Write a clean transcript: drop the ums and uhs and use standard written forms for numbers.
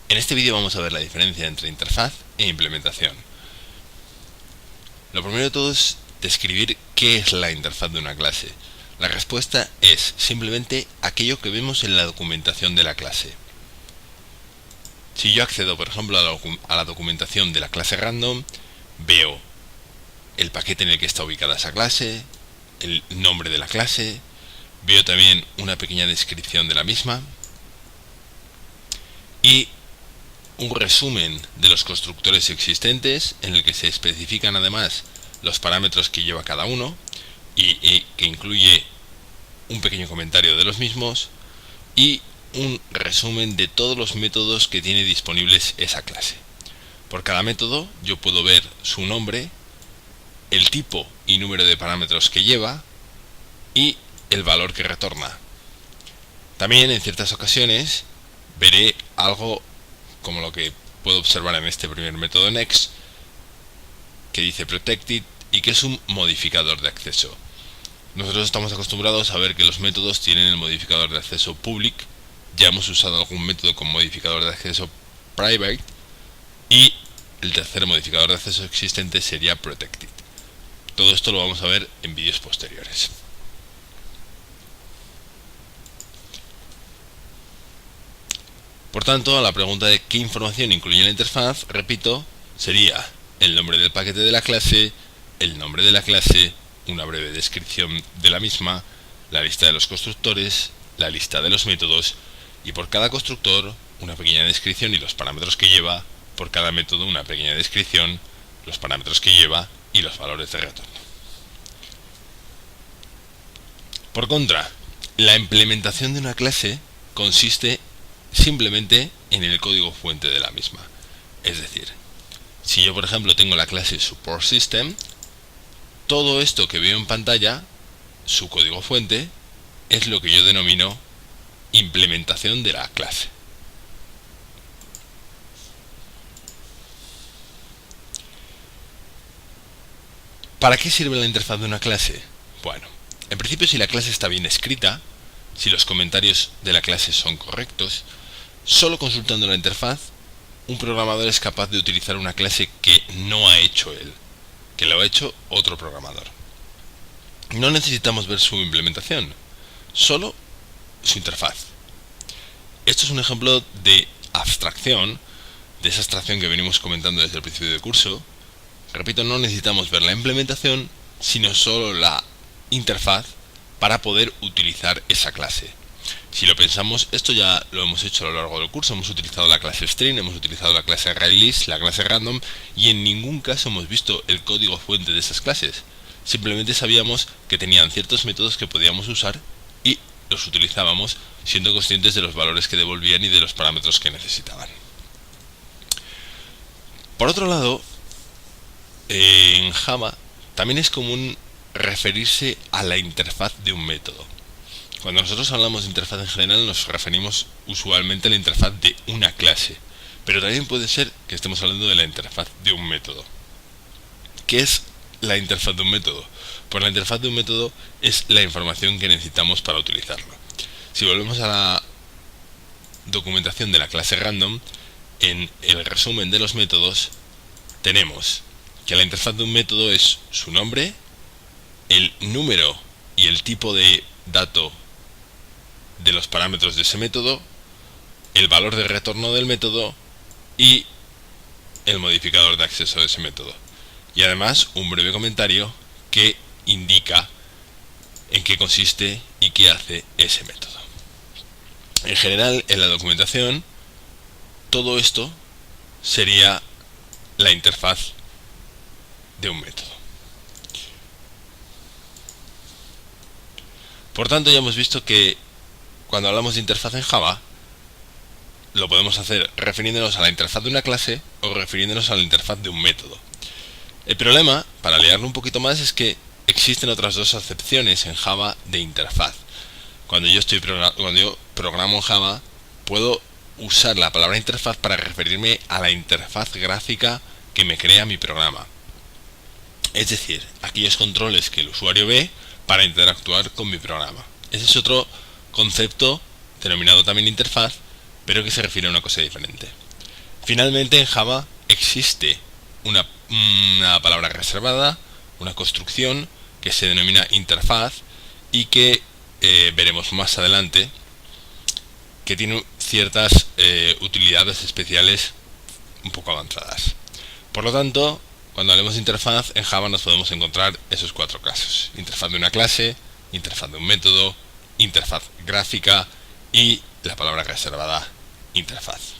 En este vídeo vamos a ver la diferencia entre interfaz e implementación. Lo primero de todo es describir qué es la interfaz de una clase. La respuesta es simplemente aquello que vemos en la documentación de la clase. Si yo accedo, por ejemplo, a la documentación de la clase random, veo el paquete en el que está ubicada esa clase, el nombre de la clase, veo también una pequeña descripción de la misma y un resumen de los constructores existentes en el que se especifican además los parámetros que lleva cada uno y que incluye un pequeño comentario de los mismos y un resumen de todos los métodos que tiene disponibles esa clase. Por cada método yo puedo ver su nombre, el tipo y número de parámetros que lleva y el valor que retorna. También en ciertas ocasiones veré algo como lo que puedo observar en este primer método next, que dice protected y que es un modificador de acceso. Nosotros estamos acostumbrados a ver que los métodos tienen el modificador de acceso public, ya hemos usado algún método con modificador de acceso private y el tercer modificador de acceso existente sería protected. Todo esto lo vamos a ver en vídeos posteriores. Por tanto, a la pregunta de qué información incluye la interfaz, repito, sería el nombre del paquete de la clase, el nombre de la clase, una breve descripción de la misma, la lista de los constructores, la lista de los métodos y por cada constructor una pequeña descripción y los parámetros que lleva, por cada método una pequeña descripción, los parámetros que lleva y los valores de retorno. Por contra, la implementación de una clase consiste simplemente en el código fuente de la misma. Es decir, si yo por ejemplo tengo la clase support system, todo esto que veo en pantalla, su código fuente, es lo que yo denomino implementación de la clase. ¿Para qué sirve la interfaz de una clase? Bueno, en principio si la clase está bien escrita, si los comentarios de la clase son correctos, solo consultando la interfaz, un programador es capaz de utilizar una clase que no ha hecho él, que lo ha hecho otro programador. No necesitamos ver su implementación, solo su interfaz. Esto es un ejemplo de abstracción, de esa abstracción que venimos comentando desde el principio del curso. Repito, no necesitamos ver la implementación, sino solo la interfaz para poder utilizar esa clase. Si lo pensamos, esto ya lo hemos hecho a lo largo del curso. Hemos utilizado la clase string, hemos utilizado la clase arrayList, la clase random y en ningún caso hemos visto el código fuente de esas clases. Simplemente sabíamos que tenían ciertos métodos que podíamos usar y los utilizábamos siendo conscientes de los valores que devolvían y de los parámetros que necesitaban. Por otro lado, en Java también es común referirse a la interfaz de un método. Cuando nosotros hablamos de interfaz en general nos referimos usualmente a la interfaz de una clase, pero también puede ser que estemos hablando de la interfaz de un método. ¿Qué es la interfaz de un método? Pues la interfaz de un método es la información que necesitamos para utilizarlo. Si volvemos a la documentación de la clase random, en el resumen de los métodos tenemos que la interfaz de un método es su nombre, el número y el tipo de dato de los parámetros de ese método, el valor de retorno del método y el modificador de acceso de ese método. Y además un breve comentario que indica en qué consiste y qué hace ese método. En general, en la documentación, todo esto sería la interfaz de un método. Por tanto, ya hemos visto que cuando hablamos de interfaz en Java, lo podemos hacer refiriéndonos a la interfaz de una clase o refiriéndonos a la interfaz de un método. El problema, para leerlo un poquito más, es que existen otras dos acepciones en Java de interfaz. Cuando yo programo en Java, puedo usar la palabra interfaz para referirme a la interfaz gráfica que me crea mi programa. Es decir, aquellos controles que el usuario ve para interactuar con mi programa. Ese es otro concepto denominado también interfaz, pero que se refiere a una cosa diferente. Finalmente, en Java existe una palabra reservada, una construcción que se denomina interfaz y que veremos más adelante, que tiene ciertas utilidades especiales un poco avanzadas. Por lo tanto, cuando hablemos de interfaz, en Java nos podemos encontrar esos cuatro casos: interfaz de una clase, interfaz de un método, interfaz gráfica y la palabra reservada interfaz.